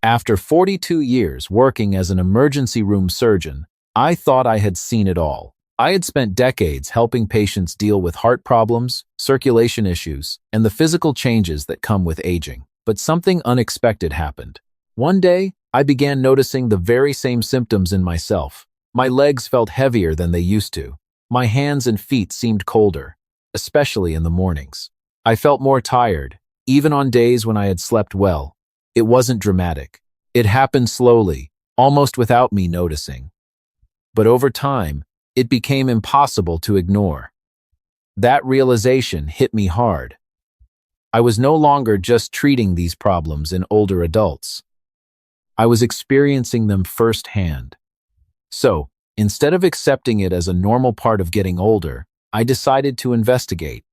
After 42 years working as an emergency room surgeon, I thought I had seen it all. I had spent decades helping patients deal with heart problems, circulation issues, and the physical changes that come with aging. But something unexpected happened. One day, I began noticing the very same symptoms in myself. My legs felt heavier than they used to. My hands and feet seemed colder, especially in the mornings. I felt more tired, even on days when I had slept well. It wasn't dramatic. It happened slowly, almost without me noticing. But over time, it became impossible to ignore. That realization hit me hard. I was no longer just treating these problems in older adults. I was experiencing them firsthand. So, instead of accepting it as a normal part of getting older, I decided to investigate.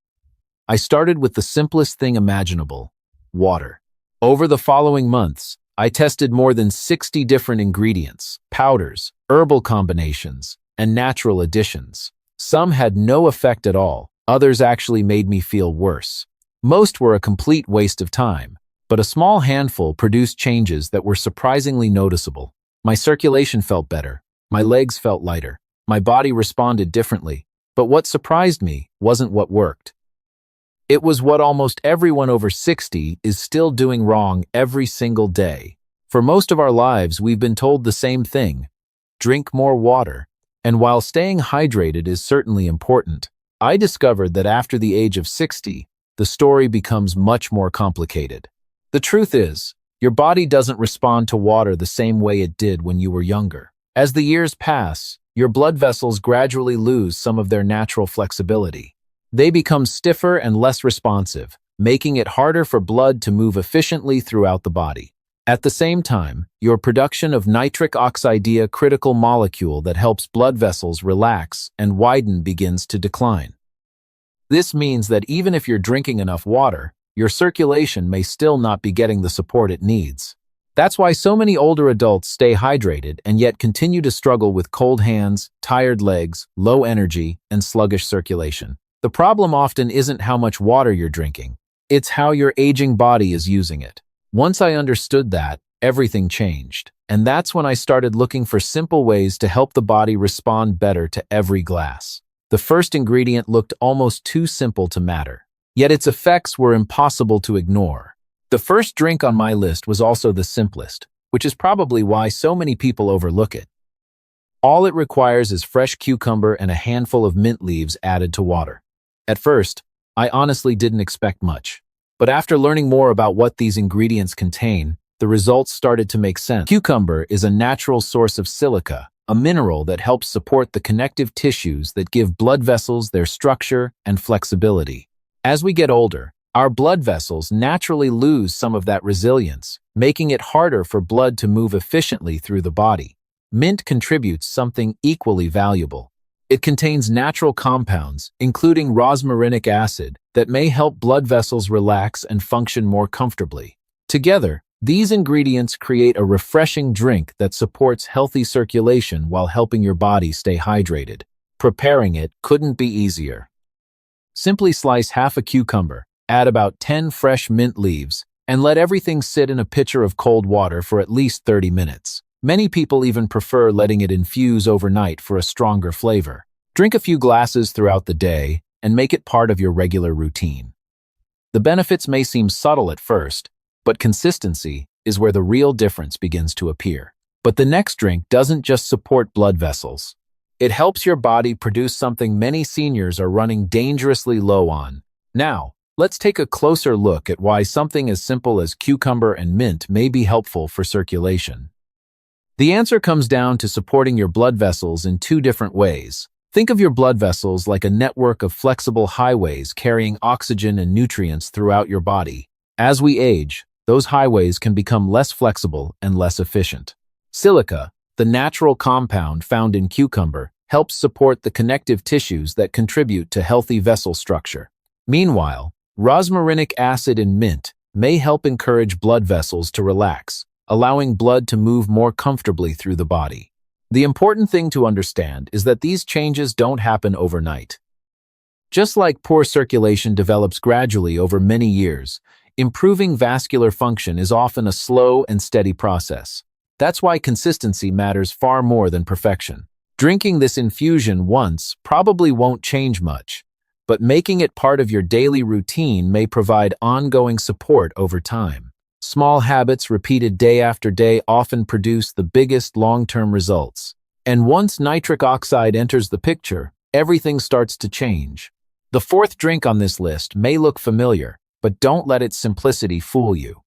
I started with the simplest thing imaginable: water. Over the following months, I tested more than 60 different ingredients, powders, herbal combinations, and natural additions. Some had no effect at all. Others actually made me feel worse. Most were a complete waste of time, but a small handful produced changes that were surprisingly noticeable. My circulation felt better. My legs felt lighter. My body responded differently. But what surprised me wasn't what worked. It was what almost everyone over 60 is still doing wrong every single day. For most of our lives, we've been told the same thing: drink more water. And while staying hydrated is certainly important, I discovered that after the age of 60, the story becomes much more complicated. The truth is, your body doesn't respond to water the same way it did when you were younger. As the years pass, your blood vessels gradually lose some of their natural flexibility. They become stiffer and less responsive, making it harder for blood to move efficiently throughout the body. At the same time, your production of nitric oxide, a critical molecule that helps blood vessels relax and widen, begins to decline. This means that even if you're drinking enough water, your circulation may still not be getting the support it needs. That's why so many older adults stay hydrated and yet continue to struggle with cold hands, tired legs, low energy, and sluggish circulation. The problem often isn't how much water you're drinking. It's how your aging body is using it. Once I understood that, everything changed. And that's when I started looking for simple ways to help the body respond better to every glass. The first ingredient looked almost too simple to matter, yet its effects were impossible to ignore. The first drink on my list was also the simplest, which is probably why so many people overlook it. All it requires is fresh cucumber and a handful of mint leaves added to water. At first, I honestly didn't expect much. But after learning more about what these ingredients contain, the results started to make sense. Cucumber is a natural source of silica, a mineral that helps support the connective tissues that give blood vessels their structure and flexibility. As we get older, our blood vessels naturally lose some of that resilience, making it harder for blood to move efficiently through the body. Mint contributes something equally valuable. It contains natural compounds, including rosmarinic acid, that may help blood vessels relax and function more comfortably. Together, these ingredients create a refreshing drink that supports healthy circulation while helping your body stay hydrated. Preparing it couldn't be easier. Simply slice half a cucumber, add about 10 fresh mint leaves, and let everything sit in a pitcher of cold water for at least 30 minutes. Many people even prefer letting it infuse overnight for a stronger flavor. Drink a few glasses throughout the day and make it part of your regular routine. The benefits may seem subtle at first, but consistency is where the real difference begins to appear. But the next drink doesn't just support blood vessels. It helps your body produce something many seniors are running dangerously low on. Now, let's take a closer look at why something as simple as cucumber and mint may be helpful for circulation. The answer comes down to supporting your blood vessels in two different ways. Think of your blood vessels like a network of flexible highways carrying oxygen and nutrients throughout your body. As we age, those highways can become less flexible and less efficient. Silica, the natural compound found in cucumber, helps support the connective tissues that contribute to healthy vessel structure. Meanwhile, rosmarinic acid in mint may help encourage blood vessels to relax, allowing blood to move more comfortably through the body. The important thing to understand is that these changes don't happen overnight. Just like poor circulation develops gradually over many years, Improving vascular function is often a slow and steady process. That's why consistency matters far more than perfection. Drinking this infusion once probably won't change much, but making it part of your daily routine may provide ongoing support over time. Small habits repeated day after day often produce the biggest long-term results. And once nitric oxide enters the picture, everything starts to change. The fourth drink on this list may look familiar, but don't let its simplicity fool you.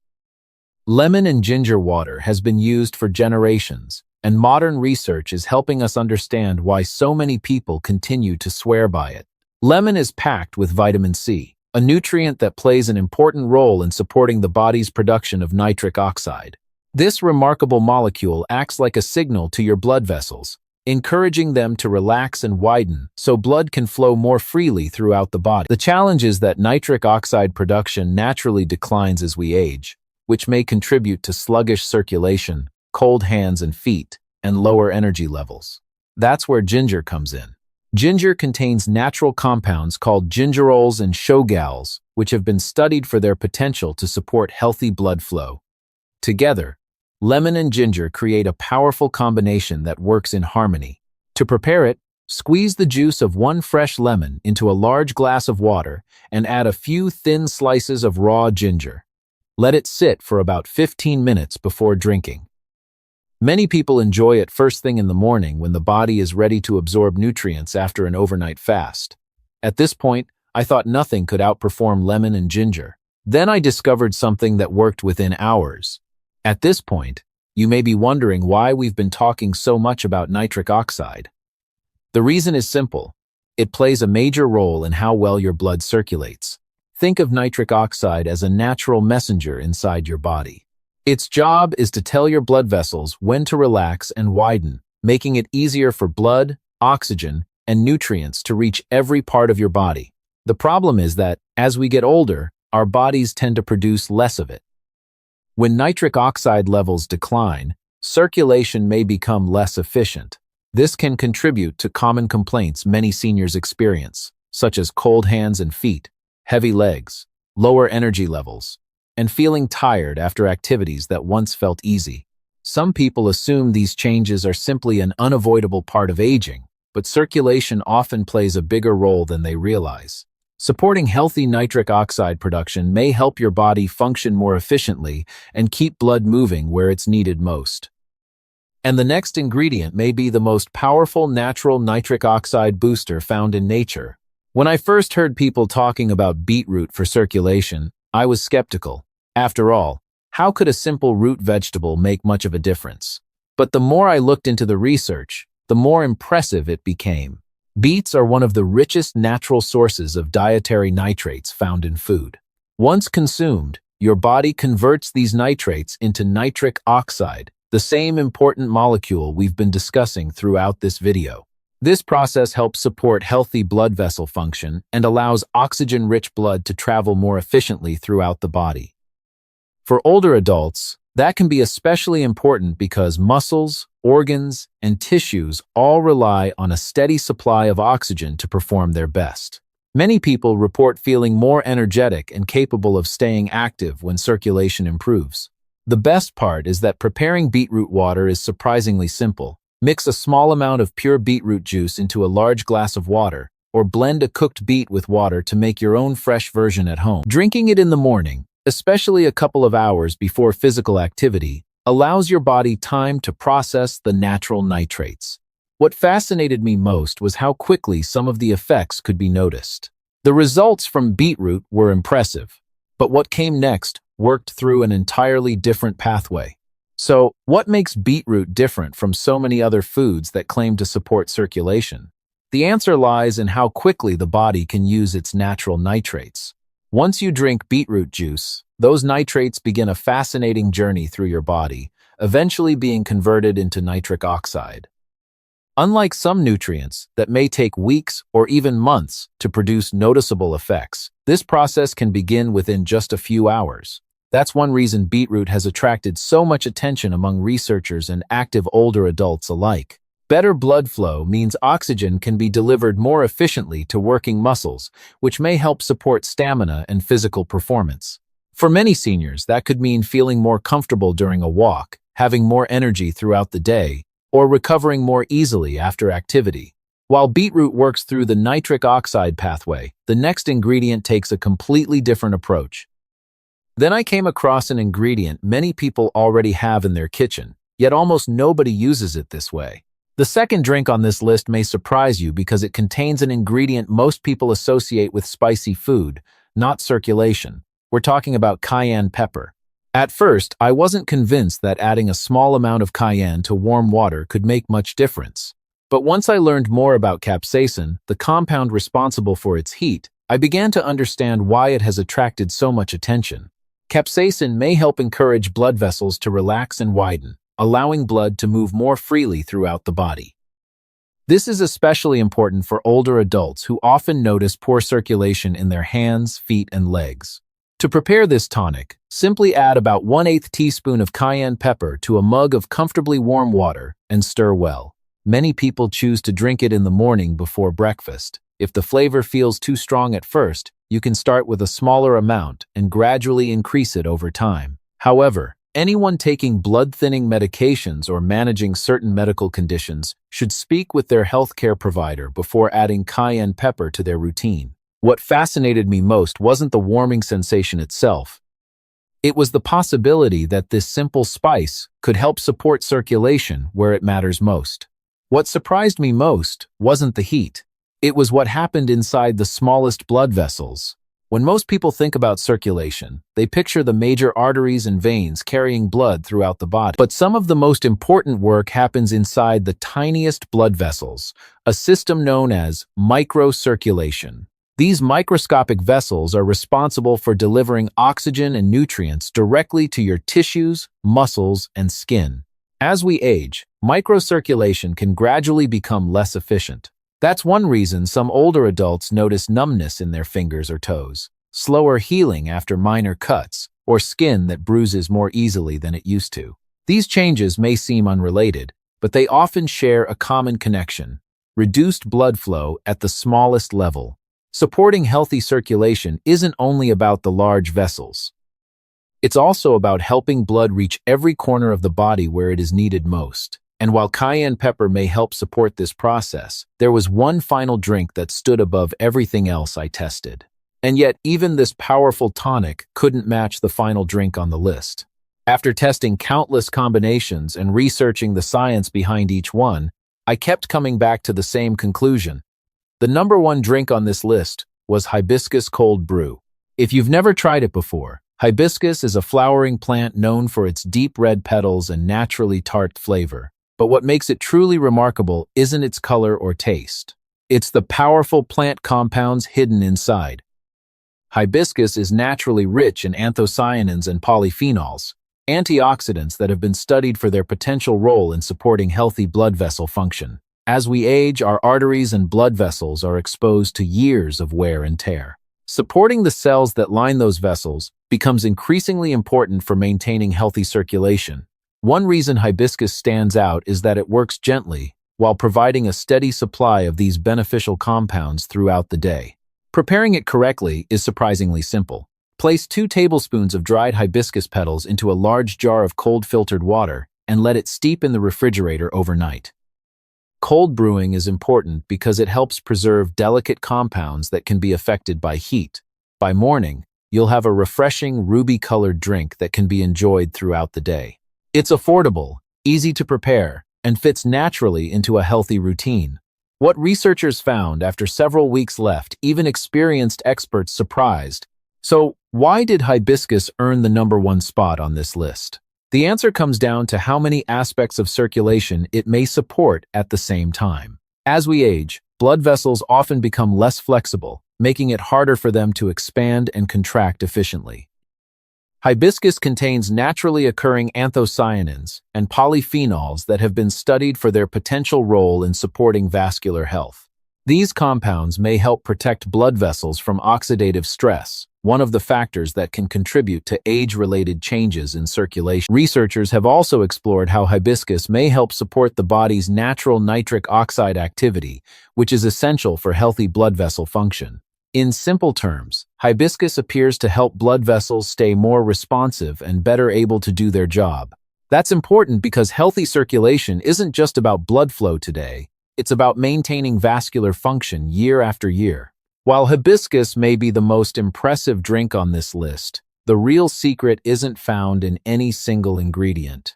Lemon and ginger water has been used for generations, and modern research is helping us understand why so many people continue to swear by it. Lemon is packed with vitamin C, a nutrient that plays an important role in supporting the body's production of nitric oxide. This remarkable molecule acts like a signal to your blood vessels, encouraging them to relax and widen so blood can flow more freely throughout the body. The challenge is that nitric oxide production naturally declines as we age, which may contribute to sluggish circulation, cold hands and feet, and lower energy levels. That's where ginger comes in. Ginger contains natural compounds called gingerols and shogals, which have been studied for their potential to support healthy blood flow. Together, lemon and ginger create a powerful combination that works in harmony. To prepare it, squeeze the juice of one fresh lemon into a large glass of water and add a few thin slices of raw ginger. Let it sit for about 15 minutes before drinking. Many people enjoy it first thing in the morning when the body is ready to absorb nutrients after an overnight fast. At this point, I thought nothing could outperform lemon and ginger. Then I discovered something that worked within hours. At this point, you may be wondering why we've been talking so much about nitric oxide. The reason is simple. It plays a major role in how well your blood circulates. Think of nitric oxide as a natural messenger inside your body. Its job is to tell your blood vessels when to relax and widen, making it easier for blood, oxygen, and nutrients to reach every part of your body. The problem is that, as we get older, our bodies tend to produce less of it. When nitric oxide levels decline, circulation may become less efficient. This can contribute to common complaints many seniors experience, such as cold hands and feet, heavy legs, lower energy levels, and feeling tired after activities that once felt easy. Some people assume these changes are simply an unavoidable part of aging, but circulation often plays a bigger role than they realize. Supporting healthy nitric oxide production may help your body function more efficiently and keep blood moving where it's needed most. And the next ingredient may be the most powerful natural nitric oxide booster found in nature. When I first heard people talking about beetroot for circulation, I was skeptical. After all, how could a simple root vegetable make much of a difference? But the more I looked into the research, the more impressive it became. Beets are one of the richest natural sources of dietary nitrates found in food. Once consumed, your body converts these nitrates into nitric oxide, the same important molecule we've been discussing throughout this video. This process helps support healthy blood vessel function and allows oxygen-rich blood to travel more efficiently throughout the body. For older adults, that can be especially important because muscles, organs, and tissues all rely on a steady supply of oxygen to perform their best. Many people report feeling more energetic and capable of staying active when circulation improves. The best part is that preparing beetroot water is surprisingly simple. Mix a small amount of pure beetroot juice into a large glass of water, or blend a cooked beet with water to make your own fresh version at home. Drinking it in the morning, especially a couple of hours before physical activity, allows your body time to process the natural nitrates. What fascinated me most was how quickly some of the effects could be noticed. The results from beetroot were impressive, but what came next worked through an entirely different pathway. So, what makes beetroot different from so many other foods that claim to support circulation? The answer lies in how quickly the body can use its natural nitrates. Once you drink beetroot juice, those nitrates begin a fascinating journey through your body, eventually being converted into nitric oxide. Unlike some nutrients that may take weeks or even months to produce noticeable effects, this process can begin within just a few hours. That's one reason beetroot has attracted so much attention among researchers and active older adults alike. Better blood flow means oxygen can be delivered more efficiently to working muscles, which may help support stamina and physical performance. For many seniors, that could mean feeling more comfortable during a walk, having more energy throughout the day, or recovering more easily after activity. While beetroot works through the nitric oxide pathway, the next ingredient takes a completely different approach. Then I came across an ingredient many people already have in their kitchen, yet almost nobody uses it this way. The second drink on this list may surprise you because it contains an ingredient most people associate with spicy food, not circulation. We're talking about cayenne pepper. At first, I wasn't convinced that adding a small amount of cayenne to warm water could make much difference. But once I learned more about capsaicin, the compound responsible for its heat, I began to understand why it has attracted so much attention. Capsaicin may help encourage blood vessels to relax and widen, allowing blood to move more freely throughout the body. This is especially important for older adults who often notice poor circulation in their hands, feet, and legs. To prepare this tonic, simply add about 1/8 teaspoon of cayenne pepper to a mug of comfortably warm water and stir well. Many people choose to drink it in the morning before breakfast. If the flavor feels too strong at first, you can start with a smaller amount and gradually increase it over time. However, anyone taking blood-thinning medications or managing certain medical conditions should speak with their healthcare provider before adding cayenne pepper to their routine. What fascinated me most wasn't the warming sensation itself. It was the possibility that this simple spice could help support circulation where it matters most. What surprised me most wasn't the heat. It was what happened inside the smallest blood vessels. When most people think about circulation, they picture the major arteries and veins carrying blood throughout the body. But some of the most important work happens inside the tiniest blood vessels, a system known as microcirculation. These microscopic vessels are responsible for delivering oxygen and nutrients directly to your tissues, muscles, and skin. As we age, microcirculation can gradually become less efficient. That's one reason some older adults notice numbness in their fingers or toes, slower healing after minor cuts, or skin that bruises more easily than it used to. These changes may seem unrelated, but they often share a common connection: reduced blood flow at the smallest level. Supporting healthy circulation isn't only about the large vessels. It's also about helping blood reach every corner of the body where it is needed most. And while cayenne pepper may help support this process, there was one final drink that stood above everything else I tested. And yet, even this powerful tonic couldn't match the final drink on the list. After testing countless combinations and researching the science behind each one, I kept coming back to the same conclusion. The number one drink on this list was hibiscus cold brew. If you've never tried it before, hibiscus is a flowering plant known for its deep red petals and naturally tart flavor. But what makes it truly remarkable isn't its color or taste. It's the powerful plant compounds hidden inside. Hibiscus is naturally rich in anthocyanins and polyphenols, antioxidants that have been studied for their potential role in supporting healthy blood vessel function. As we age, our arteries and blood vessels are exposed to years of wear and tear. Supporting the cells that line those vessels becomes increasingly important for maintaining healthy circulation. One reason hibiscus stands out is that it works gently while providing a steady supply of these beneficial compounds throughout the day. Preparing it correctly is surprisingly simple. Place 2 tablespoons of dried hibiscus petals into a large jar of cold filtered water and let it steep in the refrigerator overnight. Cold brewing is important because it helps preserve delicate compounds that can be affected by heat. By morning, you'll have a refreshing ruby-colored drink that can be enjoyed throughout the day. It's affordable, easy to prepare, and fits naturally into a healthy routine. What researchers found after several weeks left even experienced experts surprised. So, why did hibiscus earn the number one spot on this list? The answer comes down to how many aspects of circulation it may support at the same time. As we age, blood vessels often become less flexible, making it harder for them to expand and contract efficiently. Hibiscus contains naturally occurring anthocyanins and polyphenols that have been studied for their potential role in supporting vascular health. These compounds may help protect blood vessels from oxidative stress, one of the factors that can contribute to age-related changes in circulation. Researchers have also explored how hibiscus may help support the body's natural nitric oxide activity, which is essential for healthy blood vessel function. In simple terms, hibiscus appears to help blood vessels stay more responsive and better able to do their job. That's important because healthy circulation isn't just about blood flow today, it's about maintaining vascular function year after year. While hibiscus may be the most impressive drink on this list, the real secret isn't found in any single ingredient.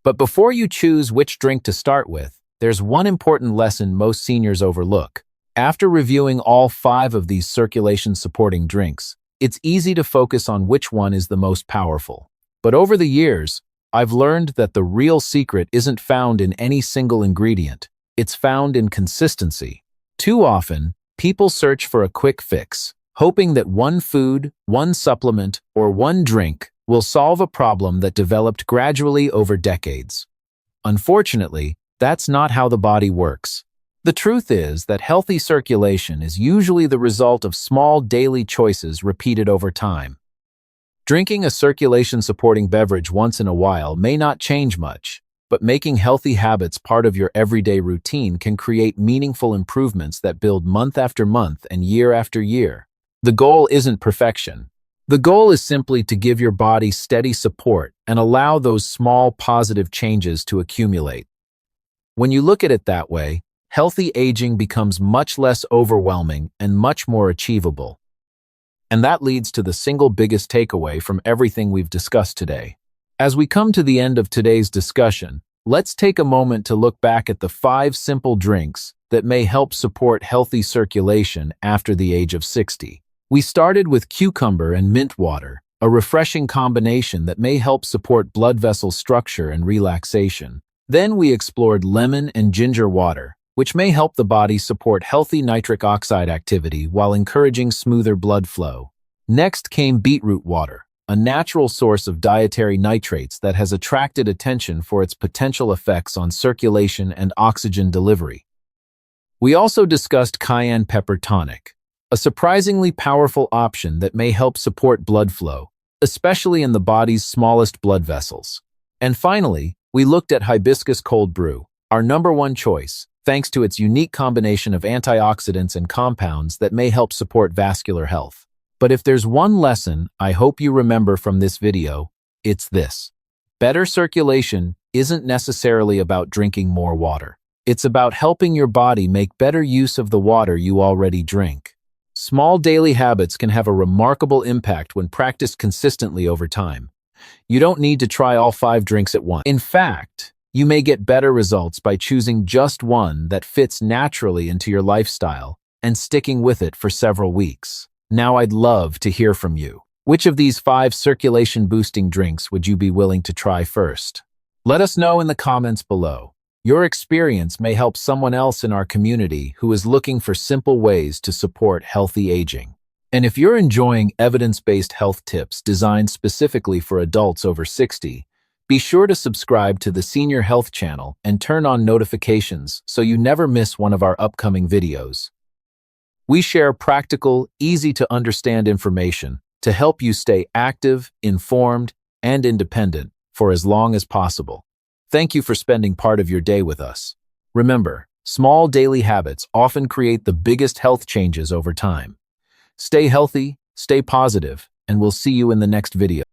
But before you choose which drink to start with, there's one important lesson most seniors overlook. After reviewing all 5 of these circulation-supporting drinks, it's easy to focus on which one is the most powerful. But over the years, I've learned that the real secret isn't found in any single ingredient. It's found in consistency. Too often, people search for a quick fix, hoping that one food, one supplement, or one drink will solve a problem that developed gradually over decades. Unfortunately, that's not how the body works. The truth is that healthy circulation is usually the result of small daily choices repeated over time. Drinking a circulation-supporting beverage once in a while may not change much, but making healthy habits part of your everyday routine can create meaningful improvements that build month after month and year after year. The goal isn't perfection. The goal is simply to give your body steady support and allow those small positive changes to accumulate. When you look at it that way, healthy aging becomes much less overwhelming and much more achievable. And that leads to the single biggest takeaway from everything we've discussed today. As we come to the end of today's discussion, let's take a moment to look back at the 5 simple drinks that may help support healthy circulation after the age of 60. We started with cucumber and mint water, a refreshing combination that may help support blood vessel structure and relaxation. Then we explored lemon and ginger water, which may help the body support healthy nitric oxide activity while encouraging smoother blood flow. Next came beetroot water, a natural source of dietary nitrates that has attracted attention for its potential effects on circulation and oxygen delivery. We also discussed cayenne pepper tonic, a surprisingly powerful option that may help support blood flow, especially in the body's smallest blood vessels. And finally, we looked at hibiscus cold brew, our #1 choice, thanks to its unique combination of antioxidants and compounds that may help support vascular health. But if there's one lesson I hope you remember from this video, it's this. Better circulation isn't necessarily about drinking more water. It's about helping your body make better use of the water you already drink. Small daily habits can have a remarkable impact when practiced consistently over time. You don't need to try all 5 drinks at once. In fact, you may get better results by choosing just one that fits naturally into your lifestyle and sticking with it for several weeks. Now I'd love to hear from you. Which of these 5 circulation-boosting drinks would you be willing to try first? Let us know in the comments below. Your experience may help someone else in our community who is looking for simple ways to support healthy aging. And if you're enjoying evidence-based health tips designed specifically for adults over 60, be sure to subscribe to the Senior Health channel and turn on notifications so you never miss one of our upcoming videos. We share practical, easy-to-understand information to help you stay active, informed, and independent for as long as possible. Thank you for spending part of your day with us. Remember, small daily habits often create the biggest health changes over time. Stay healthy, stay positive, and we'll see you in the next video.